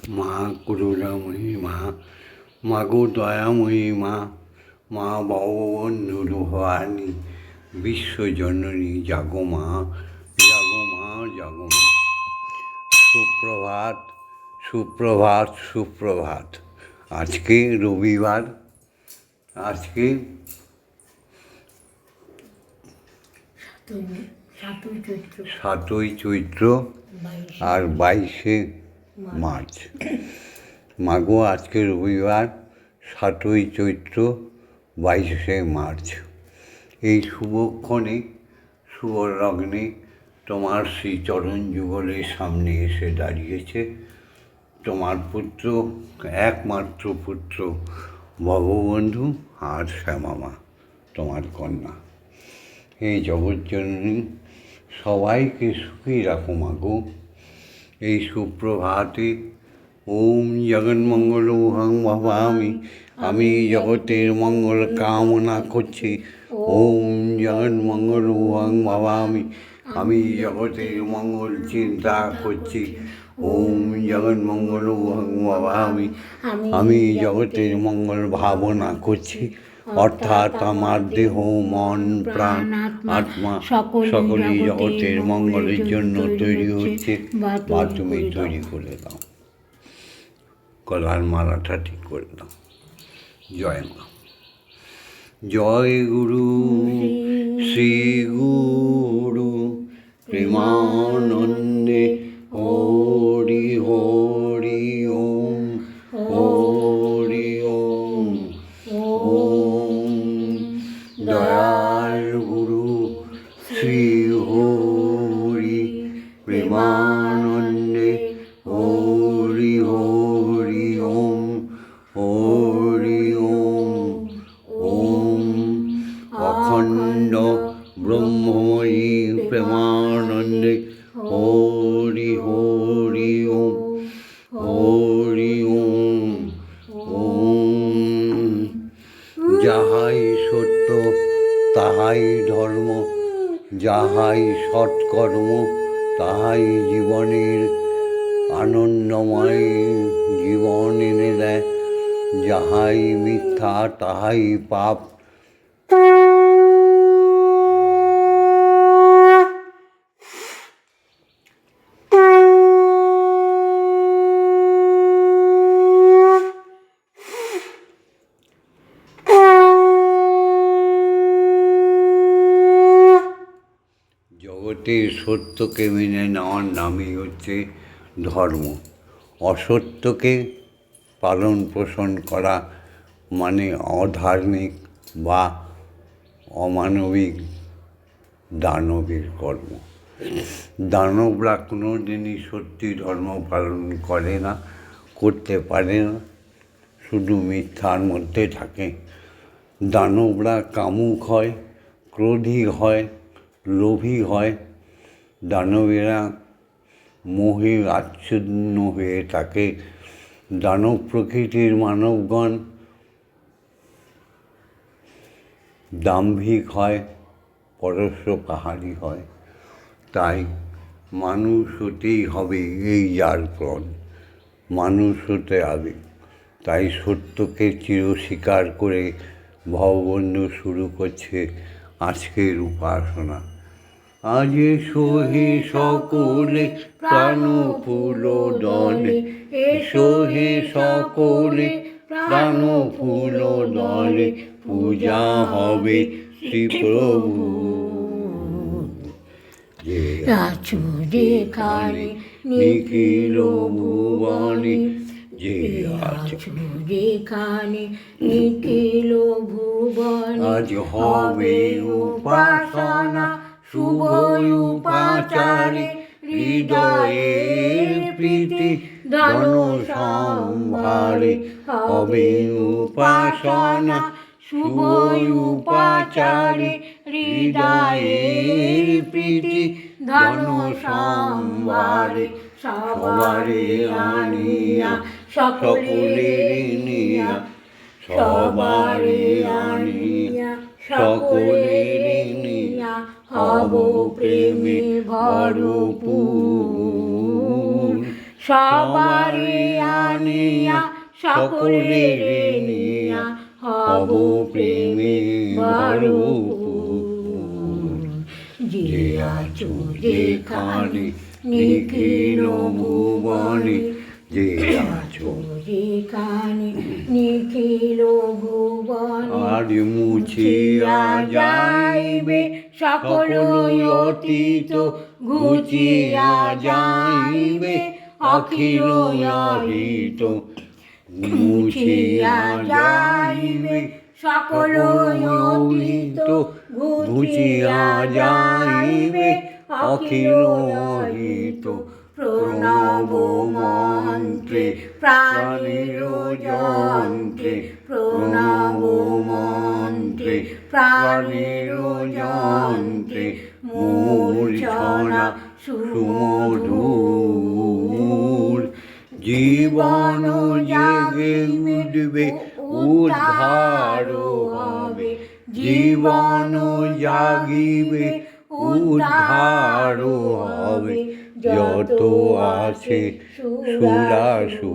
মা করুণাময়ী মা, মাগো দয়াময়ী মা, মা ভববন্ধু ভবানী, বিশ্বজননী জাগো মা, জাগো মা, জাগো মা। সুপ্রভাত, সুপ্রভাত, সুপ্রভাত। আজকে রবিবার, আজকে সাতই চৈত্র আর 22শে মার্চ। মাগো আজকে রবিবার, 7ই চৈত্র, 22শে মার্চ। এই শুভক্ষণে, শুভলগ্নে তোমার শ্রীচরণ যুগলের সামনে এসে দাঁড়িয়েছে তোমার পুত্র, একমাত্র পুত্র ভববন্ধু আর শ্যামামা, তোমার কন্যা। এই জগৎজননী সবাইকে সুখী রাখো মাগো। এই সুপ্রভাতে ওম জগন্মঙ্গলমহং ভবামি, আমি জগতের মঙ্গল কামনা করছি। ওম জগন্মঙ্গলমহং ভবামি, আমি জগতের মঙ্গল চিন্তা করছি। ওম জগন্মঙ্গলমহং ভবামি, আমি জগতের মঙ্গল ভাবনা করছি। অর্থাৎ আমার দেহ, মন, প্রাণ, আত্মা সকলেই জগতের মঙ্গলের জন্য তৈরি হচ্ছে, বা তুমি তৈরি করে দাও। গলার মালাটা ঠিক করে দাও। জয় মা। জয় গুরু শ্রী গুরু প্রেমানন্দে হরি হরি ওম, হরি ওম, ওম। দয়াল গুরু শ্রী হরি প্রেমানন্দে হরি হরি ওম, হরি ওম, ওম। অখণ্ড ব্রহ্মময়ী প্রেমানন্দে হরি হরি ওম, হরি ওম, ওম। যাহাই সত্য তাহাই ধর্ম, যাহাই সৎকর্ম তাহাই জীবনের আনন্দময় জীবন এনে দেয়, যাহাই মিথ্যা তাহাই পাপ। জগতের সত্যকে মেনে নেওয়ার নামই হচ্ছে ধর্ম। অসত্যকে পালন পোষণ করা মানে অধার্মিক বা অমানবিক দানবের কর্ম। দানবরা কোনো দিনই সত্যি ধর্ম পালন করে না, করতে পারে না, শুধু মিথ্যার মধ্যে থাকে। দানবরা কামুক হয়, ক্রোধী হয়, লোভী হয়। দানবেরা মোহে আচ্ছন্ন হয়ে থাকে। দানব প্রকৃতির মানবগণ দাম্ভিক হয়, পরশ্রপাহারী হয়। তাই মানুষ হতেই হবে, এই যার পণ, মানুষ হতে হবে। তাই সত্যকে চিরস্বীকার করে ভববন্ধু শুরু করছে আজকের উপাসনা। আজ সোহে সকলে প্রাণফুল দলে, সোহে সকলে প্রাণফুল দলে, পূজা হবে শ্রী প্রভু। যে আছো যেখানে নিখিল ভুবনে, যে আছো যেখানে নিখিল ভুবনে, আজ হবে উপাসনা শুভ উপাচারে, হৃদয়ের প্রীতি ধন সম্ভারে। হবে উপাসনা শুভ উপাচারে, হৃদয়ের প্রীতি ধন সম্ভারে। সবারে আনিয়া সকলে নিয়া, সবারে আনিয়া সকলে নিয়া, হব প্রেমে ভরপুর। সবারে আনিয়া সকলের নিয়া হব প্রেমে ভরপুর। যে আছো যেখানে নিখিল ভুবনে, যে আছো যেখানে নিখিল ভুবনে, আর মুছিয়া যাইবে সকল অতীত, ঘুচিয়া যাইবে অখিল অহিত। মুছিয়া যাইবে সকল অতীত, ঘুচিয়া যাইবে অখিল অহিত। প্রণব মন্ত্রে প্রাণের যন্ত্রে, প্রণব মন্ত্রে প্রাণের যন্ত্রে, মূর্ছনা সুমধুর। জীবন জেগে উঠবে উদ্ধার হবে, জীবন জাগিবে উদ্ধার হবে। যত আছে সুরাসুর,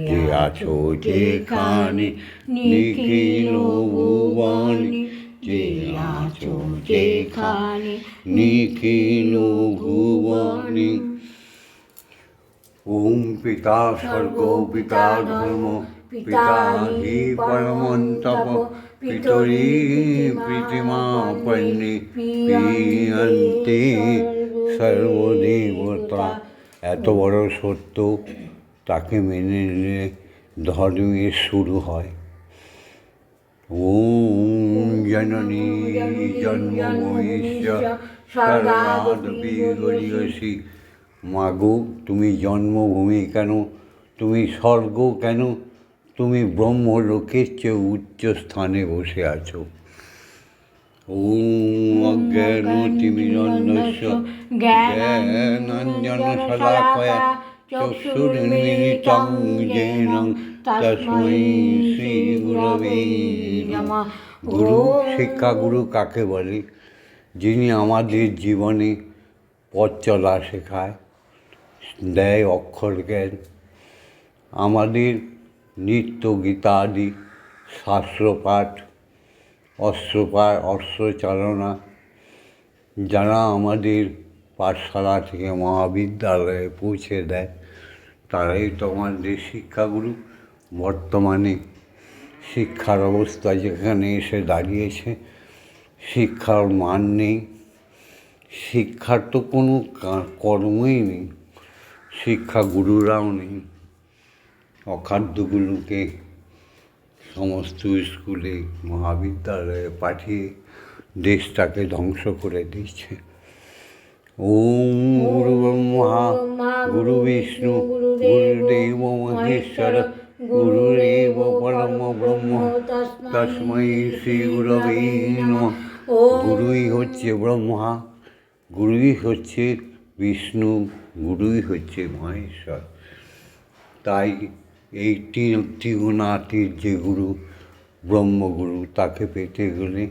যে আছো যেখানে নিখিল ভুবনে, যে আছো যেখানে নিখিল ভুবনে। ওম পিতা স্বর্গ পিতা ধর্ম পিতা হি পরমন্তপ, পিতরি প্রীতিমাপন্নে প্রিয়ন্তে সর্বদেবতা। এত বড় সত্য, তাকে মেনে নিলে ধর্মের শুরু হয়। ওম জননী জন্মভূমিশ্চ স্বর্গাদপি গরীয়সী। মাগো, তুমি জন্মভূমি কেন, তুমি স্বর্গ কেন, তুমি ব্রহ্মলোকের চেয়ে উচ্চ স্থানে বসে আছো। ওম অজ্ঞানতিমিরন্ধস্য জ্ঞানাঞ্জনশলাকয়া চক্ষুর্মিলিतं येन তস্मै শ্রীগুরবে নমঃ। গুরু, শিক্ষাগুরু কাকে বলে? যিনি আমাদের জীবনে পথ চলা শেখায়, দেয় অক্ষর জ্ঞান। আমাদের নিত্য গীতাদি শাস্ত্রপাঠ, অস্ত্রচালনা, যারা আমাদের পাঠশালা থেকে মহাবিদ্যালয়ে পৌঁছে দেয়, তারাই তো আমাদের শিক্ষাগুরু। বর্তমানে শিক্ষার অবস্থা যেখানে এসে দাঁড়িয়েছে, শিক্ষার মান নেই, শিক্ষার তো কোনো কর্মই নেই, শিক্ষাগুরুরাও নেই। অখাদ্যগুলোকে সমস্ত স্কুলে মহাবিদ্যালয়ে পাঠিয়ে দেশটাকে ধ্বংস করে দিচ্ছে। ওম গুরু ব্রহ্মা গুরু বিষ্ণু গুরুদেব মহেশ্বর গুরুরেব পরম ব্রহ্ম তস্मै শ্রী গুরবে নমঃ। গুরুই হচ্ছে ব্রহ্মা, গুরুই হচ্ছে বিষ্ণু, গুরুই হচ্ছে মহেশ্বর। তাই এই ত্রিগুণাতীত যে গুরু, ব্রহ্মগুরু, তাকে পেতে গেলে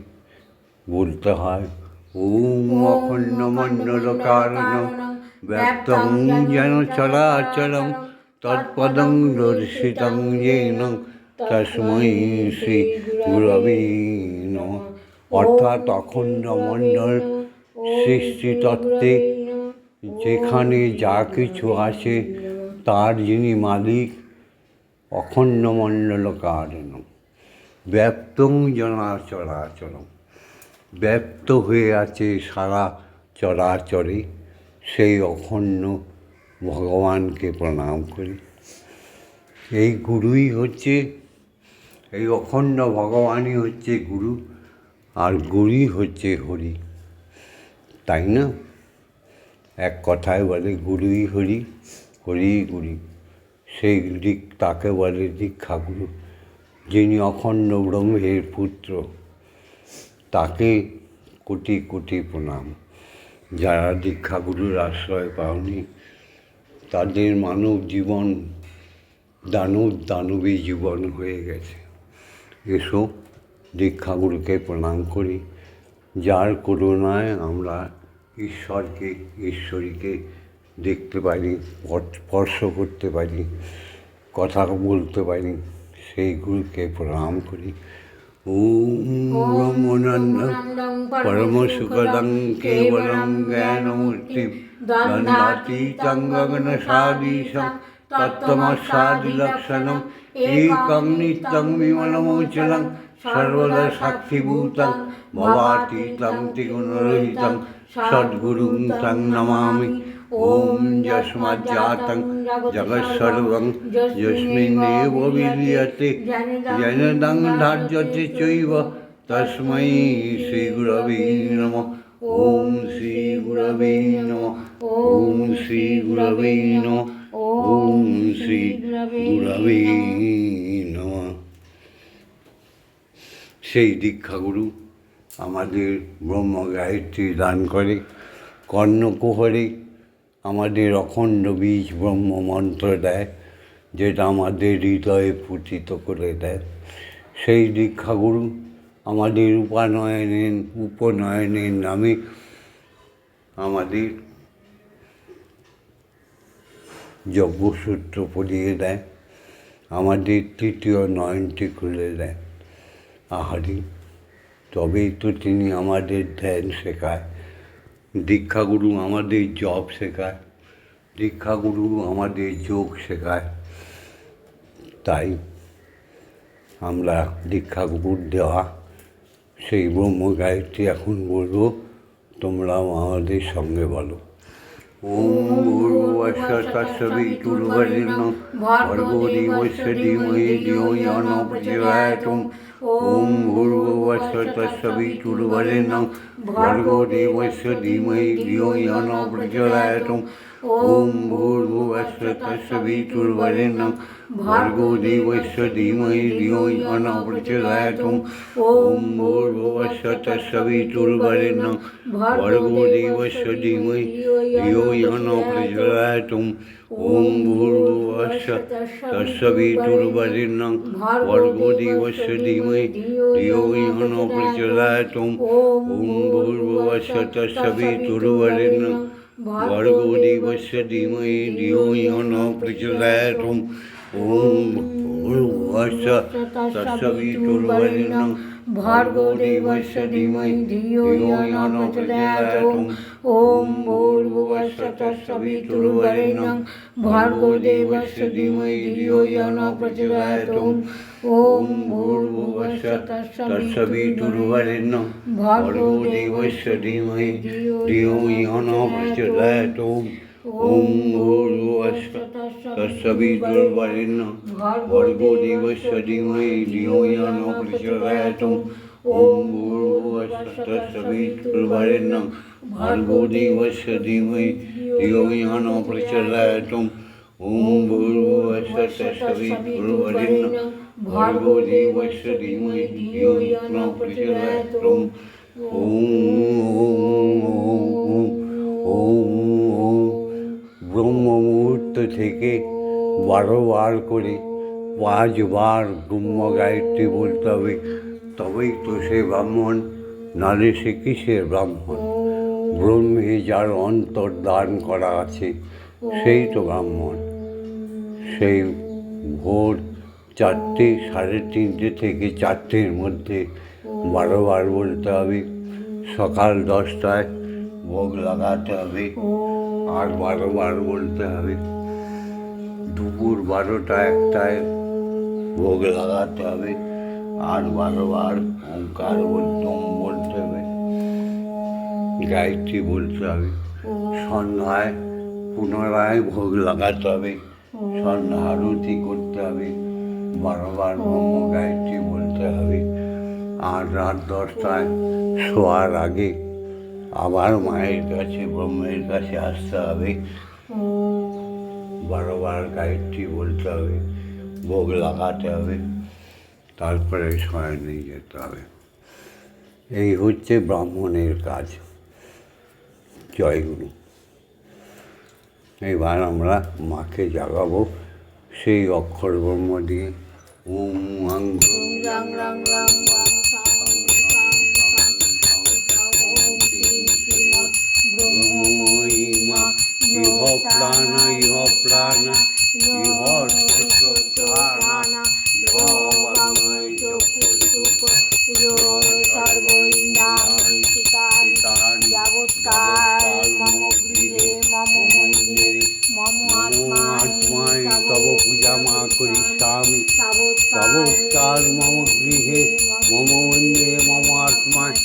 বলতে হয় ওম অখণ্ডমণ্ডলকারণং ব্যক্তং যেন চরাচরং তৎপদং দর্শিতং येन তস্मै শ্রী গুরবে নমঃ। অর্থাৎ অখণ্ড মণ্ডল সৃষ্টিতত্ত্বে যেখানে যা কিছু আছে তার যিনি মালিক, অখণ্ড মণ্ডল কারণম ব্যক্তং যেন চরাচরম, ব্যক্ত হয়ে আছে সারা চরাচরে, সেই অখণ্ড ভগবানকে প্রণাম করি। এই গুরুই হচ্ছে, এই অখণ্ড ভগবানই হচ্ছে গুরু, আর গুরুই হচ্ছে হরি, তাই না? এক কথায় বলে গুরুই হরি, হরি গুরু। সেই তাকে বলে দীক্ষাগুরু, যিনি অখণ্ড ব্রহ্মের পুত্র। তাকে কোটি কোটি প্রণাম। যারা দীক্ষাগুরুর আশ্রয় পাওনি, তাদের মানব জীবন দানবী জীবন হয়ে গেছে। এসো দীক্ষাগুরুকে প্রণাম করি, যার করুণায় আমরা ঈশ্বরীকে দেখতে পারি, স্পর্শ করতে পারি, কথা বলতে পারি, সেই গুরুকে প্রণাম করি। ওম ব্রহ্মানন্দং পরমসুখদং কেবলং জ্ঞানমূর্তিং দ্বন্দ্বাতীতং গগনসাদীশং তত্ত্বমস্যাদিলক্ষণং একং নিত্যং বিমলমোচলং সর্বদা সাক্ষীভূতং ভবাতীতং ত্রিগুণরহিতং সদ্গুরুং তং নমামি। ওম যস্মাজ্জাতং জগৎসর্বং যস্মিন্নেব বিলীয়তে জনদং ধার্যতে চৈব তস্मै শ্রীগুরবে নমঃ। ওম শ্রীগুরবে নমঃ। ওম শ্রীগুরবে নমঃ। ওম শ্রীগুরবে নমঃ। সেই দীক্ষাগুরু আমাদের ব্রহ্ম গায়ত্রী দান করে, কর্ণকুহরে আমাদের অখণ্ড বীজ ব্রহ্ম মন্ত্র দেয়, যেটা আমাদের হৃদয়ে পুতিত করে দেয়। সেই দীক্ষাগুরু আমাদের উপনয়নের নামে আমাদের যজ্ঞসূত্র পরিয়ে দেয়, আমাদের তৃতীয় নয়নটি খুলে দেয়। আহারি, তবেই তো তিনি আমাদের ধ্যান শেখায়। দীক্ষাগুরু আমাদের জপ শেখায়, দীক্ষাগুরু আমাদের যোগ শেখায়। তাই আমরা দীক্ষাগুরুর দেওয়া সেই ব্রহ্ম গায়ত্রী এখন বলবো, তোমরাও আমাদের সঙ্গে বলো। ওম ভূর্ভুবস্সুঃ তস্সবিতুর্বরেণ্যং ভর্গো দেবস্য ধীমহি ধিয়ো ইয়ো ন প্রচোদয়াৎ। ওম ভূর্ভুবস্সুঃ তস্সবিতুর্বরেণ্যং ভর্গো দেবস্য ধীমহি ধিয়ো ইয়ো ন প্রচোদয়াৎ। ওম ভূর্ভুবস্সুঃ তস্সবিতুর্বরেণ্যং ভর্গো দেবস্য ধীমহি ধিয়ো ইয়ো ন প্রচোদয়াৎ। ওম ভূর্ভুবস্সুঃ তস্সবিতুর্বরেণ্যং ভর্গো দেবস্য ধীমহি ধিয়ো ইয়ো ন প্রচোদয়াৎ। ওম ভূর্ভুবস্সুঃ তস্সবিতুর্বরেণ্যং ভর্গো দেবস্য ধীমহি ধিয়ো ইয়ো ন প্রচোদয়াৎ। ওম ভূর্ভুবস্সুঃ তস্সবিতুর্বরেণ্যং ভর্গো দেবস্য ধীমহি ধিয়ো ইয়ো ন প্রচোদয়াৎ। ওম ভূর্ভুবস্সুঃ তস্সবিতুর্বরেণ্যং ভর্গো দেবস্য ধীমহি ধিয়ো ইয়ো ন প্রচোদয়াৎ। ওম ভূর্ভুবস্সুঃ তস্সবিতুর্বরেণ্যং ভর্গো দেবস্য ধীমহি ধিয়ো ইয়ো ন প্রচোদয়াৎ। ওম ভূর্ভুবস্সুঃ তস্সবিতুর্বরেণ্যং ভর্গো দেবস্য ধীমহি ধিয়ো ইয়ো ন প্রচোদয়াৎ। ওম ভূর্ভুবস্সুঃ তস্সবিতুর্বরেণ্যং ভর্গো দেবস্য ধীমহি ধিয়ো ইয়ো ন প্রচোদয়াৎ। ওম ভূর্ভুবস্সুঃ তস্সবিতুর্বরেণ্যং ভর্গো দেবস্য ধীমহি ধিয়ো ইয়ো ন প্রচোদয়াৎ। ওম ভূর্ভুবস্সুঃ তস্সবিতুর্বরেণ্যং ভর্গো দেবস্য ধীমহি ধিয়ো ইয়ো ন প্রচোদয়াৎ। ব্রহ্ম মুহূর্ত থেকে 12 বার করে 5 বার ব্রহ্ম গায়ত্রী বলতে হবে, তবেই তো সে ব্রাহ্মণ, নাহলে সে কিসের ব্রাহ্মণ? ব্রহ্মে যার অন্তর্দান করা আছে সেই তো ব্রাহ্মণ। সেই ভোর 4টে, 3:30 থেকে 4টের মধ্যে 12 বার বলতে হবে। সকাল 10টায় ভোগ লাগাতে হবে, আর 12 বার বলতে হবে। দুপুর 12টা 1টায় ভোগ লাগাতে হবে, আর 12 বার ওঙ্কার বলতে হবে, গায়ত্রী বলতে হবে। সন্ধ্যায় পুনরায় ভোগ লাগাতে হবে, সন্ধ্যা আরতি করতে হবে, 12 বার ব্রহ্ম গায়ত্রী বলতে হবে। আর রাত 10টায় শোয়ার আগে আবার মায়ের কাছে, ব্রহ্মের কাছে আসতে হবে, 12 বার গায়ত্রী বলতে হবে, ভোগ লাগাতে হবে, তারপরে শয়নে যেতে হবে। এই হচ্ছে ব্রাহ্মণের কাজ। জয়গুরু। এবার আমরা মাকে জাগাবো সেই অক্ষর ব্রহ্ম দিয়ে। ওম আং ইহ প্রাণ ইহ প্রাণ ইহ সর্বপ্রাণ ইহ বাংলায় সর্ব ইন্দ্রাণি চিতানি যাবৎকাল মম গৃহে মম মন্দিরে মম আত্মায় তব পূজা মা করিষ্যামি তাবৎকাল মম গৃহে মম মন্দিরে মম আত্মায়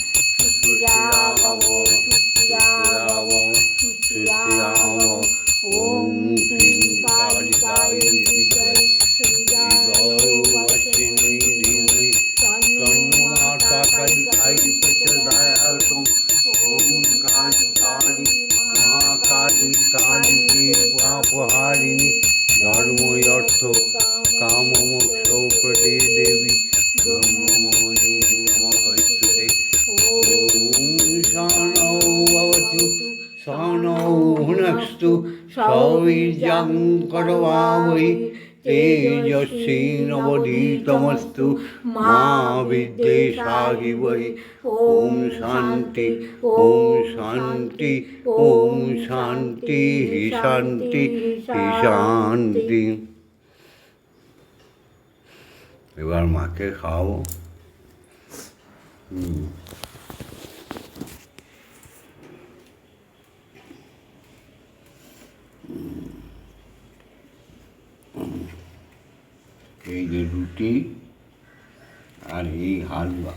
ওম ক্লীং কালিকায় বিদ্মহে হৃদয়বাসিনী ধীমহি তন্নো মাতা কালিকায় প্রচোদয়াৎ। ওম কালী কালী মহাকালী কালীকে পাপহারিণী ধর্ম অর্থ কাম মোক্ষ প্রদে দেবী ব্রহ্মময়ী নমস্তুতে। ওম শরণৌ ভবতু শরণৌ ভুনস্তু সৌবীর্যং করবাবহৈ তেজস্বী নবধীতমস্তু মা বিদ্বেষাহিবহি। ওম শান্তি ওম শান্তি ওম শান্তি শান্তি শান্তি। এবার মাকে খাওয়াবো। এই যে রুটি আর এই হালুয়া,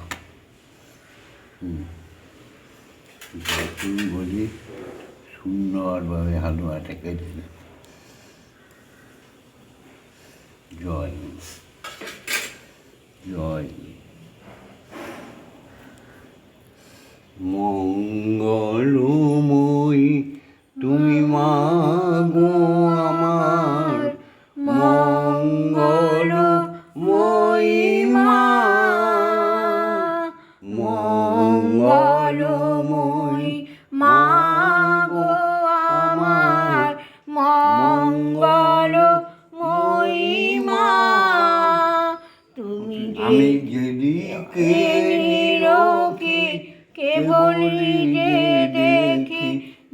যতই বলি সুন্দরভাবে হালুয়াটাকে দিলে। জয় জয়। মঙ্গলময়ী তুমি মা গো আমার, মঙ্গলময়ী মা, মঙ্গলময়ী মা গো আমার, মঙ্গলময়ী মা। তুমি আমি যেদিকে নিরোগে কেবলি যে দেখি,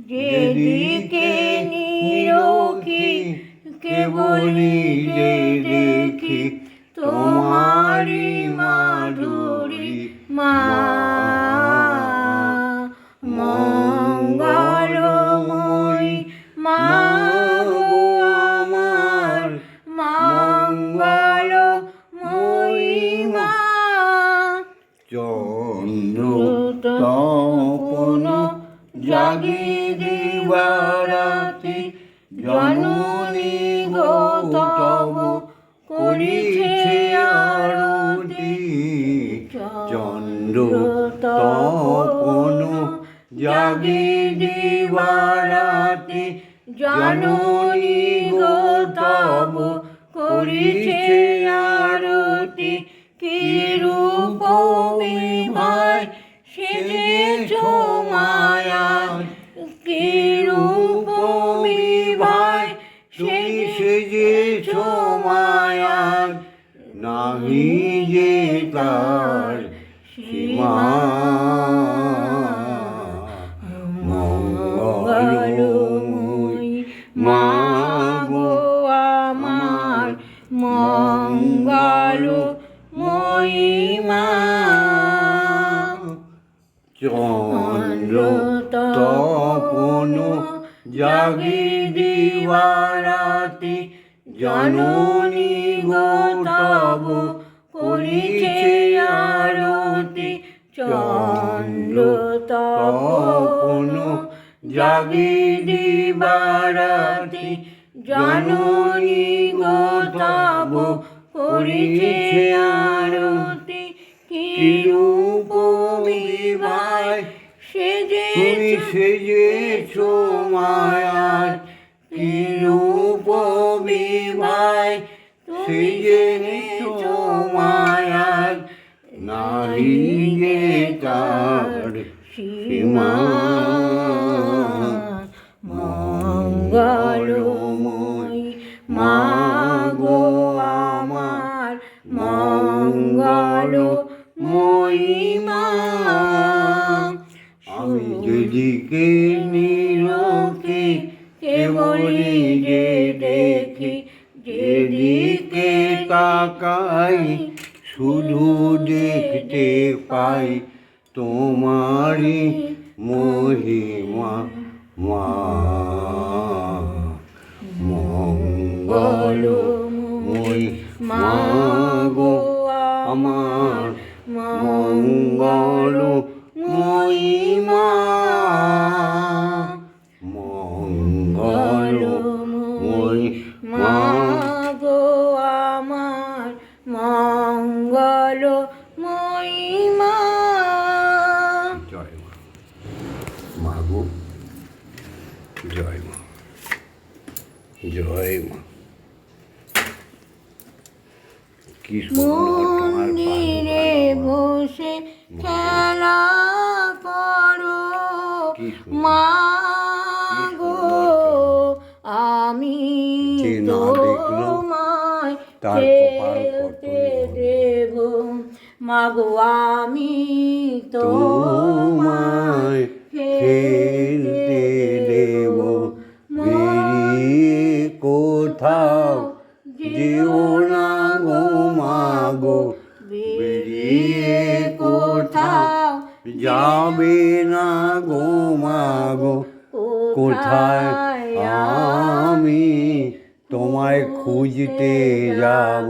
যেদিকে নিরোগে কেবলি যে দেখি তোমারি মাধুরী মা। মঙ্গলময়ী মা গো আমার, মঙ্গলময়ী মা। চন্দ্র তপন জাগি দিবারাতি জননী গো তব করিছে আরতি। চন্দ্র তপন জাগি দিবারাতি জননী গো তব করিছে আরতি। কি রূপ বিভায় সেজেছ মায়া, কি রূপ বিভায় সেজেছ মায়া, নাহি যে তার সীমা। মঙ্গলময়ী মা গো আমার, মঙ্গলময়ী মা। চন্দ্র তপন জাগি দিবারাতি জননী গো তব করিছে আরতি। চন্দ্র তপন জাগি দিবারাতি জননী গো তব করিছে আরতি। কি রূপ বিভায় তুমি সেজেছ মায়ার, কি রূপ বিভায় সেজেছ মায়ার, নাহি যে তার সীমা। মঙ্গলময়ী মা গো আমার, মঙ্গলময়ী মা। আমি যেদিকে নিরোগে কেবল দেখি যেদিকে তাকাই শুধু দেখতে পাই তোমারই মহিমা মা মঙ্গলময়ী মা গো আমার মঙ্গলময়ী মা মঙ্গলময়ী মা গো আমার মঙ্গলময়ী মা। জয় মা মা গো জয় মা জয় মা। কি সুন্দর তোমার মন্দিরে বসে খেলা করো কি সুন্দর। মা গো আমি যে না দেখলো তোমায় তার কপাল খেলতে কতই দেব মা গো আমি তোমায় খেলতে দেব বেরিয়ে কোথাও যেও না গো মা গো বেরিয়ে কোথাও যাবে না গো মা গো কোথায় আমি তোমায় খুঁজতে যাব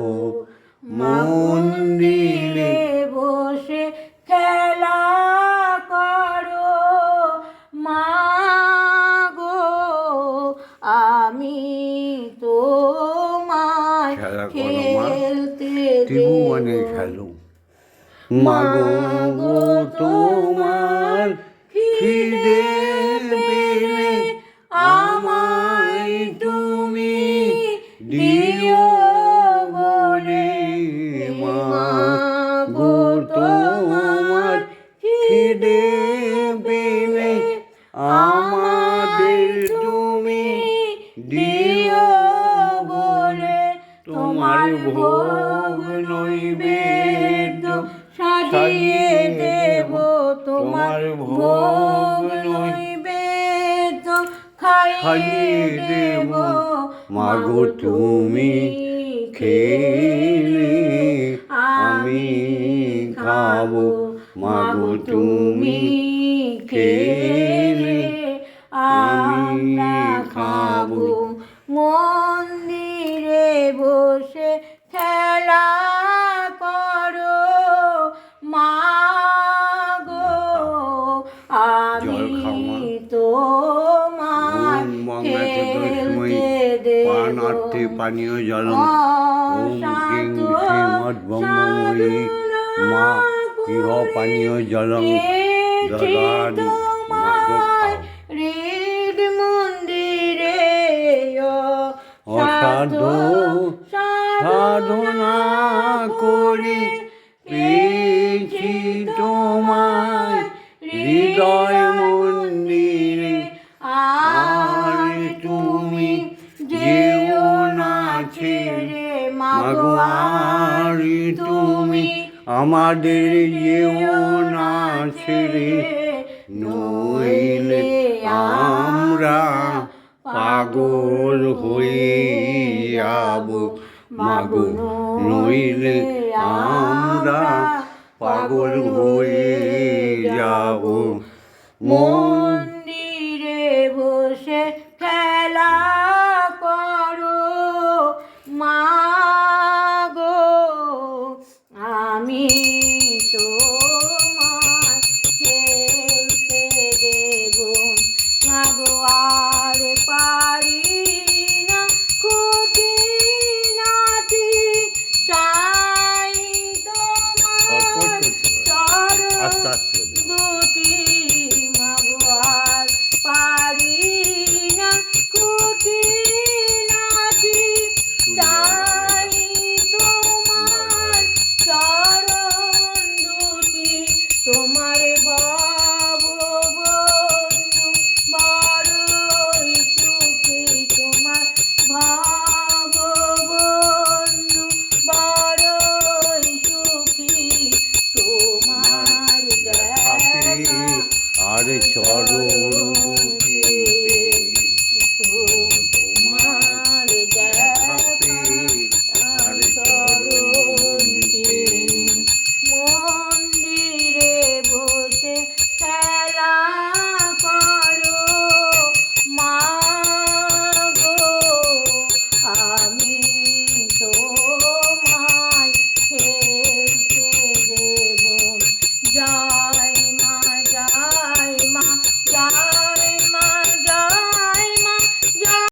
মন্দিরে বসে খেলা করো মা গো আমি তোমায় খেলা করো মা। খেলতে তিবু মানে খেলো মা গো তোমার খিদে পেলে আমায় তুমি দিও বলে মা গো তোমার খিদে পেলে আমাদের তুমি দিও বলে তোমার ভোগ নৈবেদ্য সাজিয়ে দেব তোমার ভোগ নৈবেদ্য খাইয়ে দেব মা গো তুমি খেলে আমি খাবো মা গো তুমি খেলে আমরা খাবো মন্দিরে বসে খেলা করো মা গো আমি তোমায় খেলতে পানার্থে দেব পানীয় জলম ওম কিং শ্রীমদ্ব্রহ্মময়ী মা ইহ পানীয় জলম দদানি মা গো খাও। হৃদ মন্দিরে অসাধু সাধনা করে পেয়েছি তোমায় হৃদয় মন্দিরে আর তুমি যেও না ছেড়ে মাগো আর তুমি আমাদের যেও না ছেড়ে নইলে আমরা পাগল হয়ে যাব মাগো নইলে আমরা পাগল হয়ে যাব মন